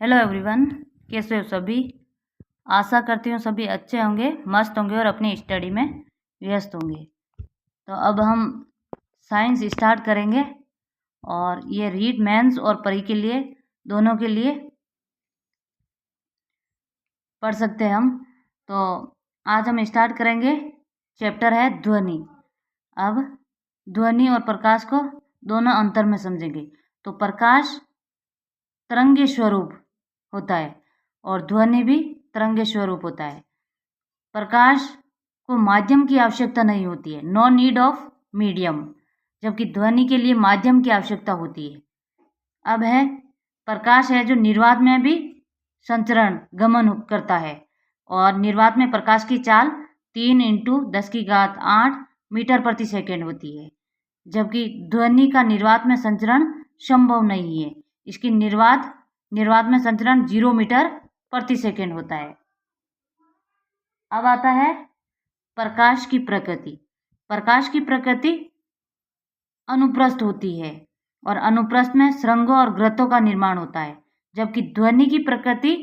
Hello everyone, कैसे हो सभी। आशा करती हूँ सभी अच्छे होंगे, मस्त होंगे और अपनी स्टडी में व्यस्त होंगे। तो अब हम साइंस स्टार्ट करेंगे और ये रीड मेंस और परी के लिए दोनों के लिए पढ़ सकते हैं हम। तो आज हम स्टार्ट करेंगे, चैप्टर है ध्वनि। अब ध्वनि और प्रकाश को दोनों अंतर में समझेंगे। तो प्रकाश तरंगे स्वरूप होता है और ध्वनि भी तरंगे स्वरूप होता है। प्रकाश को माध्यम की आवश्यकता नहीं होती है, नो नीड ऑफ मीडियम, जबकि ध्वनि के लिए माध्यम की आवश्यकता होती है। अब है प्रकाश है जो निर्वात में भी संचरण गमन करता है और निर्वात में प्रकाश की चाल 3 × 10⁸ मीटर प्रति सेकेंड होती है, जबकि ध्वनि का निर्वात में संचरण संभव नहीं है। इसकी निर्वात में संचरण 0 मीटर प्रति सेकेंड होता है। अब आता है प्रकाश की प्रकृति। प्रकाश की प्रकृति अनुप्रस्थ होती है और अनुप्रस्थ में सुरंगों और ग्रतों का निर्माण होता है, जबकि ध्वनि की प्रकृति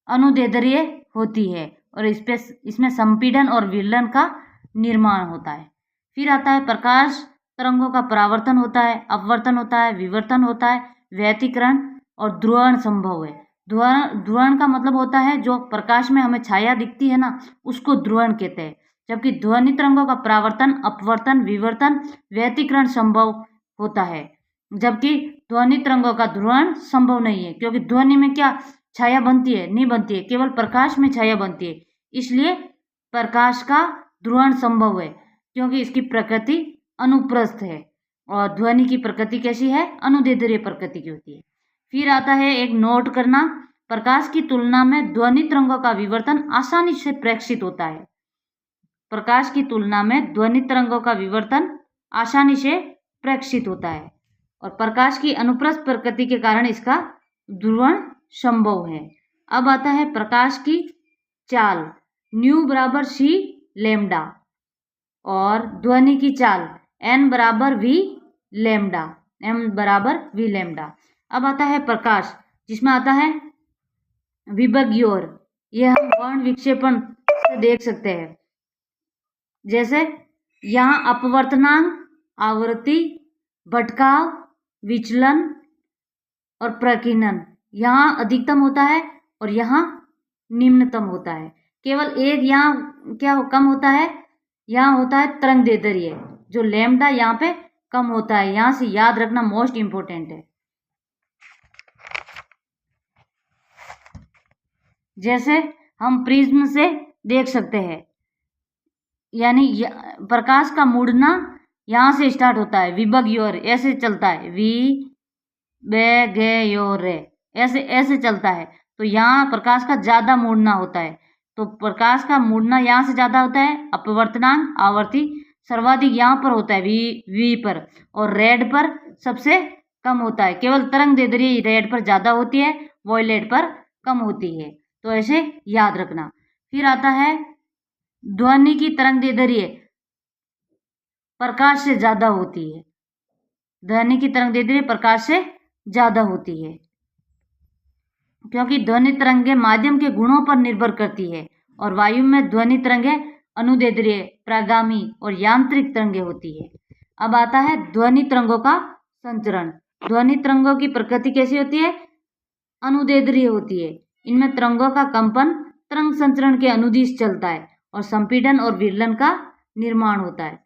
अनुदैर्ध्य होती है और इसमें संपीड़न और विलयन का निर्माण होता है। फिर आता है प्रकाश तरंगों का परावर्तन होता है, अपवर्तन होता है, विवर्तन होता है, व्यतिकरण और ध्रुवण संभव है। ध्रुवण का मतलब होता है जो प्रकाश में हमें छाया दिखती है ना, उसको ध्रुवण कहते हैं, जबकि ध्वनि तरंगों का परावर्तन, अपवर्तन, विवर्तन, व्यतिकरण संभव होता है, जबकि ध्वनि तरंगों का ध्रुवण संभव नहीं है, क्योंकि ध्वनि में क्या छाया बनती है? नहीं बनती है, केवल प्रकाश में छाया बनती है। इसलिए प्रकाश का ध्रुवण संभव है, क्योंकि इसकी प्रकृति अनुप्रस्थ है और ध्वनि की प्रकृति कैसी है? अनुदैर्ध्य प्रकृति की होती है। फिर आता है एक नोट करना, प्रकाश की तुलना में ध्वनि तरंगों का विवर्तन आसानी से प्रेक्षित होता है। प्रकाश की तुलना में ध्वनि तरंगों का विवर्तन आसानी से प्रेक्षित होता है और प्रकाश की अनुप्रस्थ प्रकृति के कारण इसका ध्रुवण संभव है। अब आता है प्रकाश की चाल, न्यू = c λ और ध्वनि की चाल n = v λ। अब आता है प्रकाश, जिसमें आता है विभगयोर, यह हम वर्ण विक्षेपण से देख सकते हैं। जैसे यहाँ अपवर्तनांक, आवृत्ति, भटकाव, विचलन और प्रकीर्णन यहाँ अधिकतम होता है और यहाँ निम्नतम होता है। केवल एक यहाँ क्या कम होता है? यहाँ होता है तरंगदैर्ध्य, जो लैम्डा यहाँ पे कम होता है। यहाँ से याद रखना मोस्ट इम्पोर्टेंट है। जैसे हम प्रिज्म से देख सकते हैं, यानी प्रकाश का मुड़ना यहाँ से स्टार्ट होता है, विभगयोर ऐसे चलता है, विभगयोर ऐसे चलता है। तो यहाँ प्रकाश का ज़्यादा मुड़ना होता है, तो प्रकाश का मुड़ना यहाँ से ज़्यादा होता है। अपवर्तनांक, आवर्ती सर्वाधिक यहाँ पर होता है वी पर, और रेड पर सबसे कम होता है। केवल तरंगदैर्ध्य रेड पर ज़्यादा होती है, वॉयलेट पर कम होती है। तो ऐसे याद रखना। फिर आता है ध्वनि की तरंगदैर्ध्य प्रकाश से ज़्यादा होती है। ध्वनि की तरंगदैर्ध्य प्रकाश से ज़्यादा होती है, क्योंकि ध्वनि तरंगें माध्यम के गुणों पर निर्भर करती है और वायु में ध्वनि तरंगें अनुदैर्ध्य, प्रागामी और यांत्रिक तरंगें होती है। अब आता है ध्वनि तरंगों का संचरण। ध्वनि तरंगों की प्रकृति कैसी होती है? अनुदैर्ध्य होती है। इनमें तरंगों का कंपन तरंग संचरण के अनुदिश चलता है और संपीड़न और विरलन का निर्माण होता है,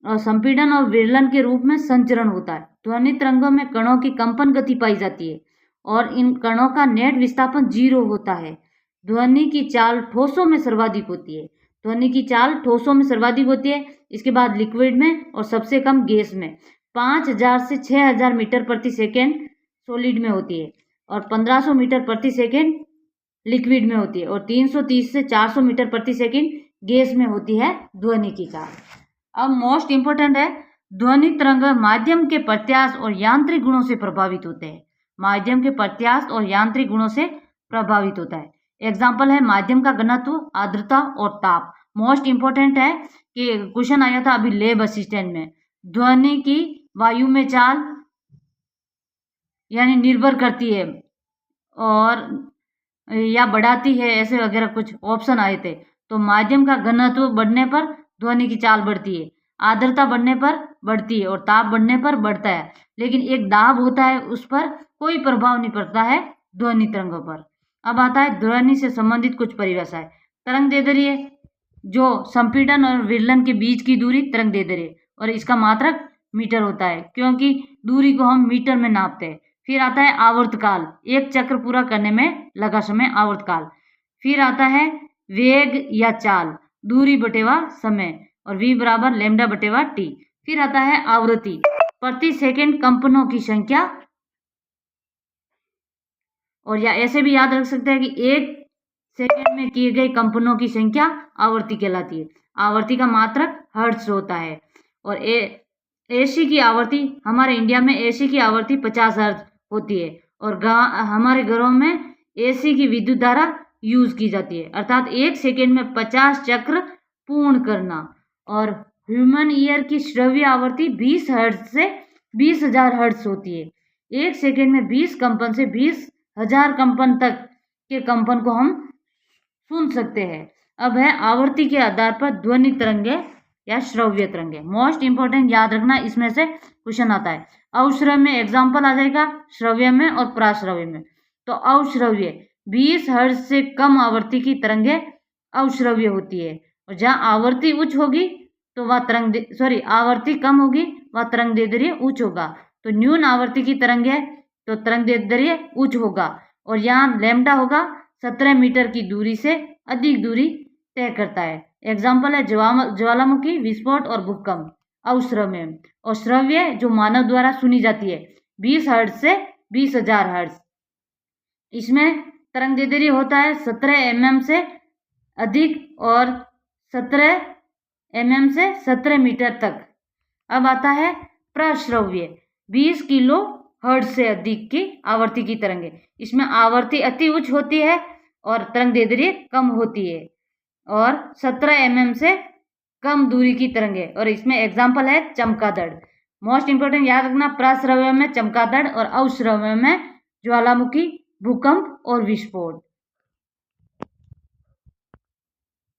और संपीड़न और विरलन के रूप में संचरण होता है। ध्वनि तरंगों में कणों की कंपन गति पाई जाती है और इन कणों का नेट विस्थापन 0 होता है। ध्वनि की चाल ठोसों में सर्वाधिक होती है। ध्वनि की चाल ठोसों में सर्वाधिक होती है, इसके बाद लिक्विड में और सबसे कम गैस में। 5000 से 6000 मीटर प्रति सेकेंड सॉलिड में होती है और 1500 मीटर प्रति सेकेंड लिक्विड में होती है और 330 से 400 मीटर प्रति सेकेंड गैस में होती है ध्वनि की चाल। अब मोस्ट इम्पोर्टेंट है, ध्वनि तरंग माध्यम के प्रत्यास्थ और यांत्रिक गुणों से प्रभावित होते हैं। माध्यम के प्रत्यास्थ और यांत्रिक गुणों से प्रभावित होता है। एग्जाम्पल है माध्यम का घनत्व, आर्द्रता और ताप। मोस्ट इम्पोर्टेंट है कि क्वेश्चन आया था अभी लैब असिस्टेंट में, ध्वनि की वायु में चाल यानी निर्भर करती है और या बढ़ाती है, ऐसे वगैरह कुछ ऑप्शन आए थे। तो माध्यम का घनत्व बढ़ने पर ध्वनि की चाल बढ़ती है, आर्द्रता बढ़ने पर बढ़ती है और ताप बढ़ने पर बढ़ता है। लेकिन एक दाब होता है, उस पर कोई प्रभाव नहीं पड़ता है ध्वनि तरंगों पर। अब आता है ध्वनि से संबंधित कुछ परिभाषाएं। तरंग दैर्ध्य जो संपीड़न और विरलन के बीच की दूरी तरंग दैर्ध्य, और इसका मात्रक मीटर होता है क्योंकि दूरी को हम मीटर में नापते हैं। फिर आता है आवर्तकाल, एक चक्र पूरा करने में लगा समय आवर्तकाल। फिर आता है वेग या चाल, दूरी बटेवा समय, और v बराबर लैम्डा बटेवा टी। फिर आता है आवृत्ति, प्रति सेकंड कंपनों की संख्या, और या ऐसे भी याद रख सकते हैं कि एक सेकंड में किए गए कंपनों की संख्या आवृत्ति कहलाती है। आवृत्ति का मात्रक हर्ट्ज होता है। और एसी की आवृत्ति, हमारे इंडिया में एसी की आवृत्ति 50 हर्ट्ज होती है, और हमारे घरों में एसी की विद्युत धारा यूज की जाती है, अर्थात एक सेकेंड में 50 चक्र पूर्ण करना। और ह्यूमन ईयर की श्रव्य आवृत्ति 20 हर्ट्ज से 20,000 हर्ट्ज होती है। एक सेकेंड में 20 कंपन से 20,000 कंपन तक के कंपन को हम सुन सकते हैं। अब है आवृत्ति के आधार पर ध्वनि तरंगे या श्रव्य तरंगे। मोस्ट इंपोर्टेंट याद रखना, इसमें से क्वेश्चन आता है। अवश्रव्य में एग्जाम्पल आ जाएगा, श्रव्य में और प्राश्रव्य में। तो अवश्रव्य 20 हर्ट्ज से कम आवृत्ति की तरंगे अवश्रव्य होती है, और जहाँ आवृत्ति उच्च होगी तो वह आवृत्ति कम होगी वह तरंग दैर्ध्य उच्च होगा। तो न्यून आवृत्ति की तरंग है तो तरंग दैर्ध्य उच्च होगा, और यहाँ लैम्डा होगा 17 मीटर की दूरी से अधिक दूरी तय करता है। एग्जाम्पल है ज्वालामुखी, विस्फोट और भूकंप अवश्रव्य। और श्रव्य जो मानव द्वारा सुनी जाती है 20 हर्ट्ज से 20,000 हर्ट्ज। इसमें तरंग दैर्ध्य होता है 17 mm से अधिक और 17 mm से 17 मीटर तक। अब आता है प्रश्रव्य, 20 किलो हर्ट्ज से अधिक की आवृत्ति की तरंगे। इसमें आवृत्ति अति उच्च होती है और तरंग दैर्ध्य कम होती है, और 17 mm से कम दूरी की तरंगे। और इसमें एग्जाम्पल है चमगादड़। मोस्ट इंपोर्टेंट याद रखना, प्रश्रव्य में चमगादड़ और अवश्रव्य में ज्वालामुखी, भूकंप और विस्फोट।